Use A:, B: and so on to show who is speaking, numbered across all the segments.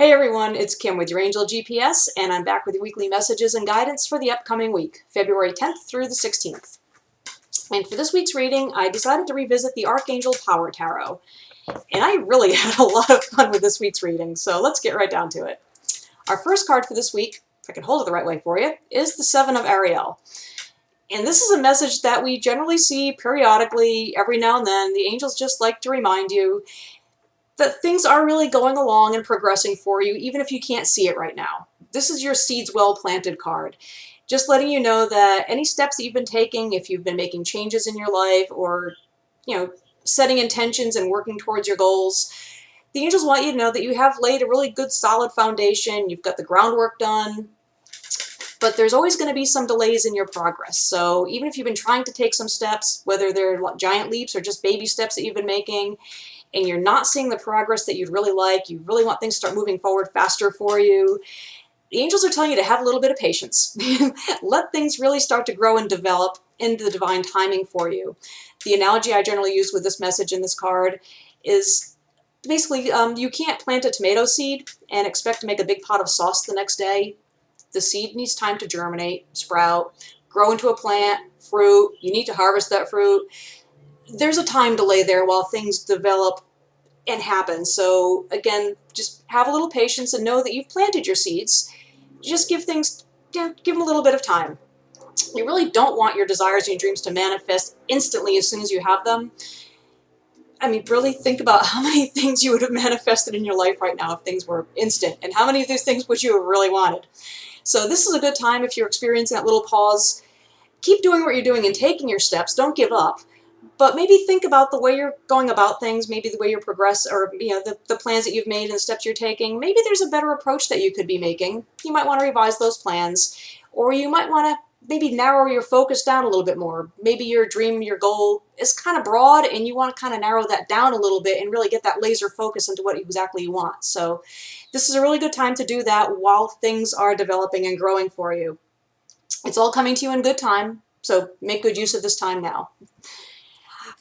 A: Hey everyone, it's Kim with your Angel GPS, and I'm back with your weekly messages and guidance for the upcoming week, February 10th through the 16th. And for this week's reading, I decided to revisit the Archangel Power Tarot. And I really had a lot of fun with this week's reading, so let's get right down to it. Our first card for this week, if I can hold it the right way for you, is the Seven of Ariel. And this is a message that we generally see periodically, every now and then. The angels just like to remind you that things are really going along and progressing for you, even if you can't see it right now. This is your seeds well planted card. Just letting you know that any steps that you've been taking, if you've been making changes in your life or, setting intentions and working towards your goals, the angels want you to know that you have laid a really good solid foundation. You've got the groundwork done, but there's always going to be some delays in your progress. So even if you've been trying to take some steps, whether they're giant leaps or just baby steps that you've been making, and you're not seeing the progress that you'd really like, you really want things to start moving forward faster for you, the angels are telling you to have a little bit of patience. Let things really start to grow and develop into the divine timing for you. The analogy I generally use with this message in this card is basically you can't plant a tomato seed and expect to make a big pot of sauce the next day. The seed needs time to germinate, sprout, grow into a plant, fruit. You need to harvest that fruit. There's a time delay there while things develop and happen. So again, just have a little patience and know that you've planted your seeds. Just give things, give them a little bit of time. You really don't want your desires and your dreams to manifest instantly as soon as you have them. I mean, really think about how many things you would have manifested in your life right now if things were instant, and how many of those things would you have really wanted. So this is a good time if you're experiencing that little pause. Keep doing what you're doing and taking your steps. Don't give up. But maybe think about the way you're going about things, maybe the way you're progressing, or the plans that you've made and the steps you're taking. Maybe there's a better approach that you could be making. You might want to revise those plans, or you might want to maybe narrow your focus down a little bit more. Maybe your dream, your goal is kind of broad, and you want to kind of narrow that down a little bit and really get that laser focus into what exactly you want. So this is a really good time to do that while things are developing and growing for you. It's all coming to you in good time, so make good use of this time now.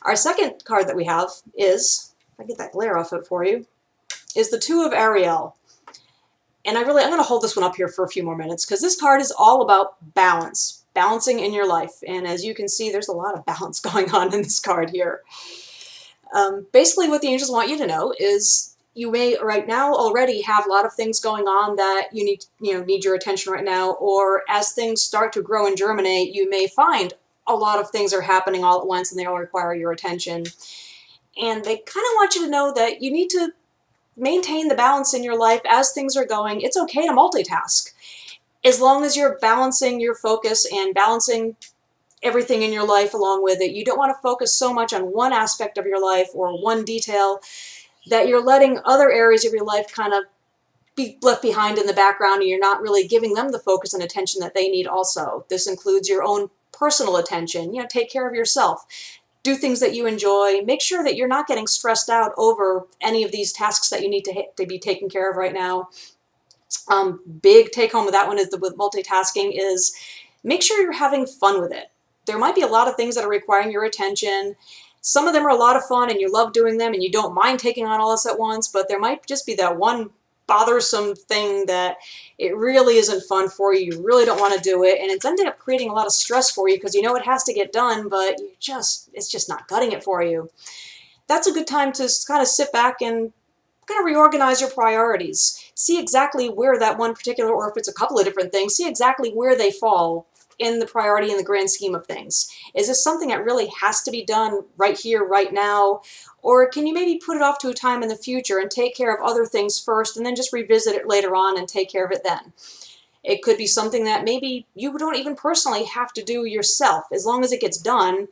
A: Our second card that we have is, if I get that glare off it for you, is the Two of Ariel. And I'm going to hold this one up here for a few more minutes because this card is all about balance, balancing in your life. And as you can see, there's a lot of balance going on in this card here. Basically, what the angels want you to know is you may right now already have a lot of things going on that you need your attention right now, or as things start to grow and germinate, you may find a lot of things are happening all at once and they all require your attention. And they kind of want you to know that you need to maintain the balance in your life as things are going. It's okay to multitask as long as you're balancing your focus and balancing everything in your life along with it. You don't want to focus so much on one aspect of your life or one detail that you're letting other areas of your life kind of be left behind in the background, and you're not really giving them the focus and attention that they need also. This includes your own personal attention. Take care of yourself. Do things that you enjoy. Make sure that you're not getting stressed out over any of these tasks that you need to be taken care of right now. Big take home with that one is with multitasking is make sure you're having fun with it. There might be a lot of things that are requiring your attention. Some of them are a lot of fun and you love doing them and you don't mind taking on all this at once, but there might just be that one bothersome thing that it really isn't fun for you. You really don't want to do it, and it's ended up creating a lot of stress for you because you know it has to get done, but it's just not gutting it for you. That's a good time to kind of sit back and kind of reorganize your priorities. See exactly where that one particular, or if it's a couple of different things, see exactly where they fall in the priority in the grand scheme of things. Is this something that really has to be done right here, right now? Or can you maybe put it off to a time in the future and take care of other things first and then just revisit it later on and take care of it then? It could be something that maybe you don't even personally have to do yourself. As long as it gets done,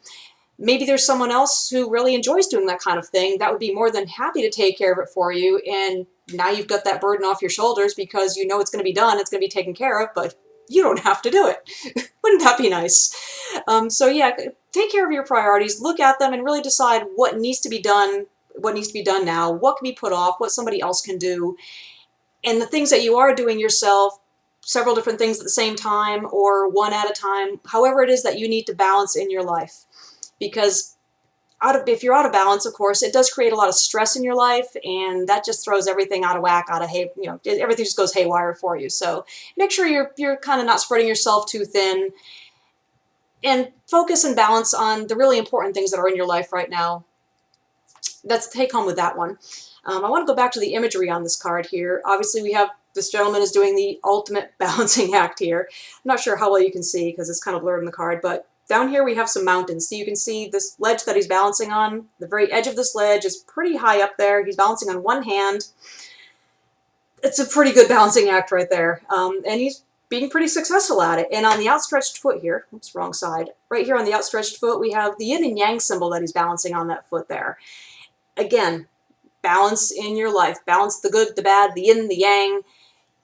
A: maybe there's someone else who really enjoys doing that kind of thing that would be more than happy to take care of it for you, and now you've got that burden off your shoulders because you know it's going to be done, it's going to be taken care of, but you don't have to do it. Wouldn't that be nice? So yeah, take care of your priorities, look at them and really decide what needs to be done now, what can be put off, what somebody else can do, and the things that you are doing yourself, several different things at the same time or one at a time, however it is that you need to balance in your life. Because if you're out of balance, of course, it does create a lot of stress in your life, and that just throws everything out of whack, everything just goes haywire for you. So make sure you're kind of not spreading yourself too thin, and focus and balance on the really important things that are in your life right now. That's take home with that one. I want to go back to the imagery on this card here. Obviously, we have this gentleman is doing the ultimate balancing act here. I'm not sure how well you can see because it's kind of blurred in the card, but down here we have some mountains. So you can see this ledge that he's balancing on. The very edge of this ledge is pretty high up there. He's balancing on one hand. It's a pretty good balancing act right there. And he's being pretty successful at it. And on the outstretched foot here, oops, wrong side. Right here on the outstretched foot, we have the yin and yang symbol that he's balancing on that foot there. Again, balance in your life. Balance the good, the bad, the yin, the yang.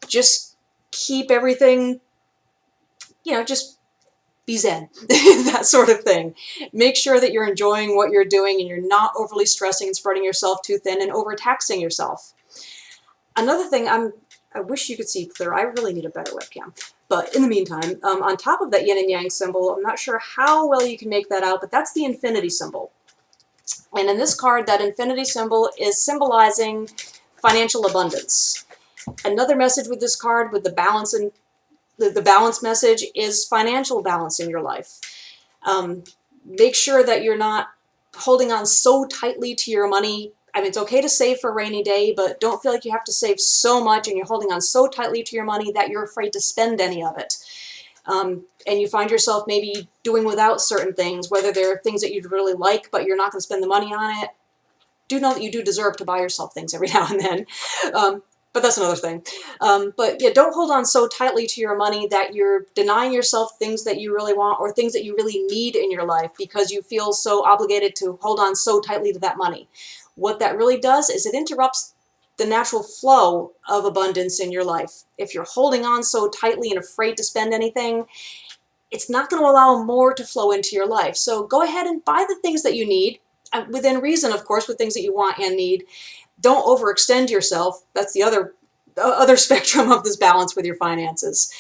A: Just keep everything, just be zen, that sort of thing. Make sure that you're enjoying what you're doing and you're not overly stressing and spreading yourself too thin and overtaxing yourself. Another thing, I wish you could see clear. I really need a better webcam. But in the meantime, on top of that yin and yang symbol, I'm not sure how well you can make that out, but that's the infinity symbol. And in this card, that infinity symbol is symbolizing financial abundance. Another message with this card, with the balance and the balance message, is financial balance in your life. Make sure that you're not holding on so tightly to your money. I mean, it's okay to save for a rainy day, but don't feel like you have to save so much and you're holding on so tightly to your money that you're afraid to spend any of it. And you find yourself maybe doing without certain things, whether they're things that you'd really like, but you're not going to spend the money on it. Do know that you do deserve to buy yourself things every now and then. But that's another thing. But yeah, don't hold on so tightly to your money that you're denying yourself things that you really want or things that you really need in your life because you feel so obligated to hold on so tightly to that money. What that really does is it interrupts the natural flow of abundance in your life. If you're holding on so tightly and afraid to spend anything, it's not going to allow more to flow into your life. So go ahead and buy the things that you need, within reason, of course, with things that you want and need. Don't overextend yourself. That's the other spectrum of this balance with your finances.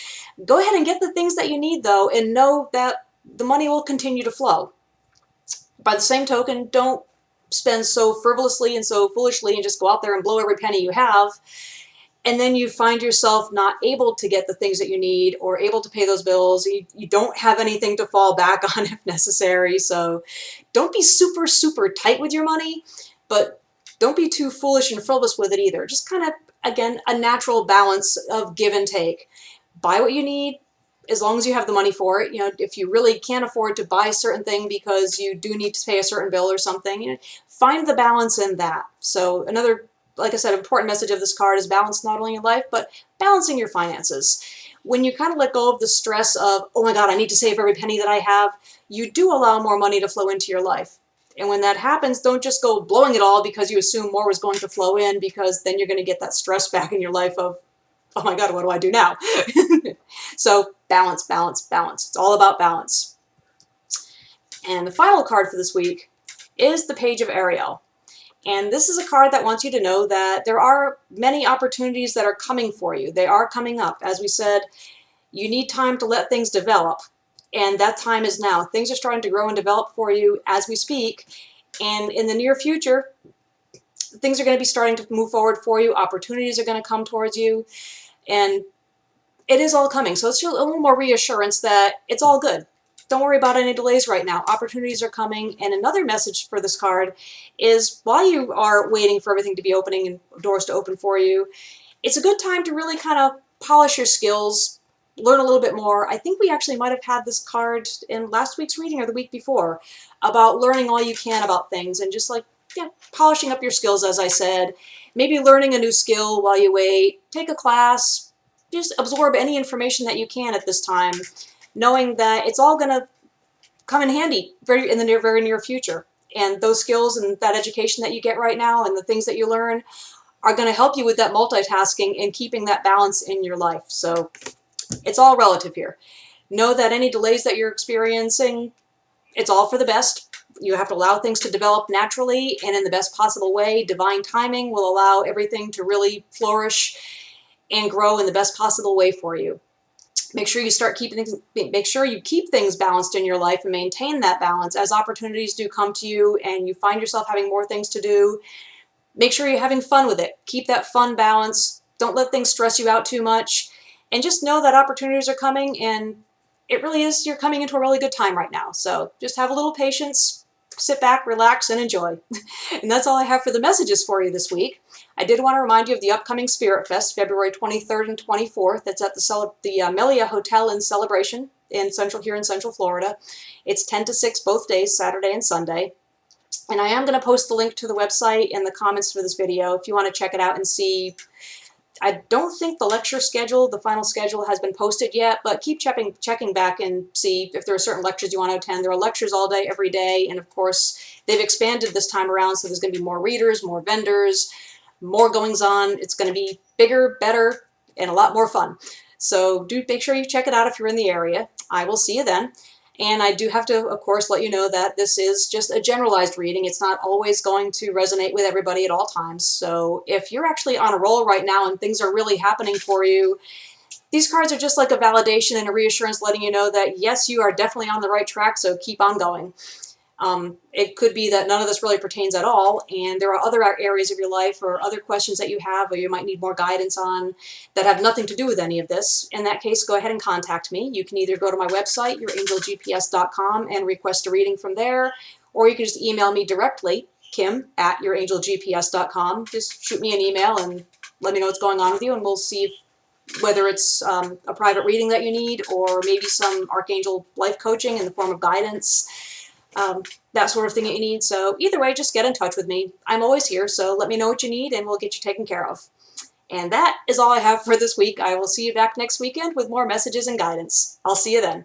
A: Go ahead and get the things that you need, though, and know that the money will continue to flow. By the same token, don't spend so frivolously and so foolishly and just go out there and blow every penny you have, and then you find yourself not able to get the things that you need or able to pay those bills. You don't have anything to fall back on if necessary. So don't be super, super tight with your money, but don't be too foolish and frivolous with it either. Just kind of, again, a natural balance of give and take. Buy what you need as long as you have the money for it. If you really can't afford to buy a certain thing because you do need to pay a certain bill or something, find the balance in that. So another, like I said, important message of this card is balance not only in life, but balancing your finances. When you kind of let go of the stress of, oh my God, I need to save every penny that I have, you do allow more money to flow into your life. And when that happens, don't just go blowing it all because you assume more was going to flow in, because then you're going to get that stress back in your life of, oh my God, what do I do now? So balance, balance, balance. It's all about balance. And the final card for this week is the Page of Ariel. And this is a card that wants you to know that there are many opportunities that are coming for you. They are coming up. As we said, you need time to let things develop. And that time is now. Things are starting to grow and develop for you as we speak. And in the near future, things are going to be starting to move forward for you. Opportunities are going to come towards you. And it is all coming. So it's a little more reassurance that it's all good. Don't worry about any delays right now. Opportunities are coming. And another message for this card is, while you are waiting for everything to be opening and doors to open for you, it's a good time to really kind of polish your skills, learn a little bit more. I think we actually might have had this card in last week's reading or the week before about learning all you can about things and just polishing up your skills, as I said. Maybe learning a new skill while you wait. Take a class. Just absorb any information that you can at this time, knowing that it's all going to come in handy in the very near future. And those skills and that education that you get right now and the things that you learn are going to help you with that multitasking and keeping that balance in your life. So it's all relative here. Know that any delays that you're experiencing, it's all for the best. You have to allow things to develop naturally and in the best possible way. Divine timing will allow everything to really flourish and grow in the best possible way for you. Make sure you keep things balanced in your life and maintain that balance as opportunities do come to you and you find yourself having more things to do. Make sure you're having fun with it. Keep that fun balance. Don't let things stress you out too much. And just know that opportunities are coming, and it really is, you're coming into a really good time right now. So just have a little patience, sit back, relax, and enjoy. And that's all I have for the messages for you this week. I did want to remind you of the upcoming Spirit Fest, February 23rd and 24th. That's at the Melia Hotel in Celebration here in Central Florida. It's 10 to 6 both days, Saturday and Sunday. And I am going to post the link to the website in the comments for this video if you want to check it out and see. I don't think the final schedule has been posted yet, but keep checking back and see if there are certain lectures you want to attend. There are lectures all day, every day, and of course, they've expanded this time around, so there's going to be more readers, more vendors, more goings on. It's going to be bigger, better, and a lot more fun. So do make sure you check it out if you're in the area. I will see you then. And I do have to, of course, let you know that this is just a generalized reading. It's not always going to resonate with everybody at all times. So if you're actually on a roll right now and things are really happening for you, these cards are just like a validation and a reassurance letting you know that, yes, you are definitely on the right track, so keep on going. It could be that none of this really pertains at all, and there are other areas of your life or other questions that you have or you might need more guidance on that have nothing to do with any of this. In that case, go ahead and contact me. You can either go to my website, yourangelgps.com, and request a reading from there, or you can just email me directly, kim@yourangelgps.com. Just shoot me an email and let me know what's going on with you, and we'll see whether it's a private reading that you need or maybe some Archangel life coaching in the form of guidance. That sort of thing that you need. So either way, just get in touch with me. I'm always here, so let me know what you need and we'll get you taken care of. And that is all I have for this week. I will see you back next weekend with more messages and guidance. I'll see you then.